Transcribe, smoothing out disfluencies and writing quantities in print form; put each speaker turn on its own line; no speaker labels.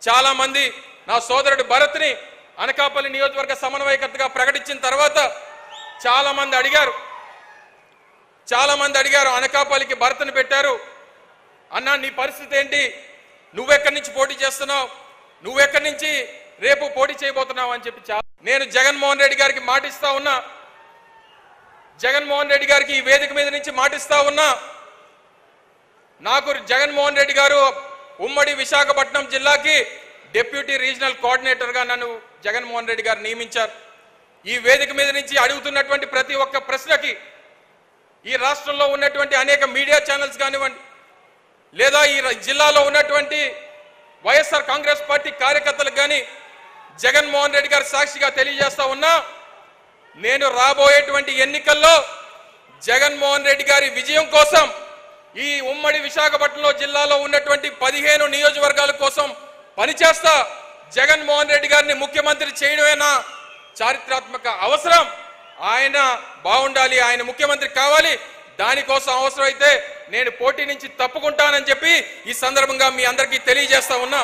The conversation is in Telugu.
చాలా మంది నా సోదరుడు భరత్ని అనకాపల్లి నియోజకవర్గ సమన్వయకర్తగా ప్రకటించిన తర్వాత చాలా మంది అడిగారు అనకాపల్లికి భరత్ని పెట్టారు అన్నా నీ పరిస్థితి ఏంటి, నువ్వెక్కడి నుంచి పోటీ చేస్తున్నావు, నువ్వెక్కడి నుంచి రేపు పోటీ చేయబోతున్నావు అని చెప్పి నేను జగన్మోహన్ రెడ్డి గారికి మాటిస్తా ఉన్నా, జగన్మోహన్ రెడ్డి గారికి ఈ వేదిక మీద నుంచి మాటిస్తా ఉన్నా. నాకు జగన్మోహన్ రెడ్డి గారు ఉమ్మడి విశాఖపట్నం జిల్లాకి డిప్యూటీ రీజనల్ కోఆర్డినేటర్గా నన్ను జగన్మోహన్ రెడ్డి గారు నియమించారు. ఈ వేదిక మీద నుంచి అడుగుతున్నటువంటి ప్రతి ఒక్క ప్రశ్నకి ఈ రాష్ట్రంలో ఉన్నటువంటి అనేక మీడియా ఛానల్స్ కానివ్వండి, లేదా ఈ జిల్లాలో ఉన్నటువంటి వైఎస్ఆర్ కాంగ్రెస్ పార్టీ కార్యకర్తలకు కానీ జగన్మోహన్ రెడ్డి గారు సాక్షిగా తెలియజేస్తా ఉన్నా, నేను రాబోయేటువంటి ఎన్నికల్లో జగన్మోహన్ రెడ్డి గారి విజయం కోసం ఈ ఉమ్మడి విశాఖపట్నంలో జిల్లాలో ఉన్నటువంటి 15 నియోజకవర్గాల కోసం పనిచేస్తా. జగన్మోహన్ రెడ్డి గారిని ముఖ్యమంత్రి చేయడమేనా చారిత్రాత్మక అవసరం, ఆయన బాగుండాలి, ఆయన ముఖ్యమంత్రి కావాలి, దానికోసం అవసరమైతే నేను పోటీ నుంచి తప్పుకుంటానని చెప్పి ఈ సందర్భంగా మీ అందరికీ తెలియజేస్తా ఉన్నా.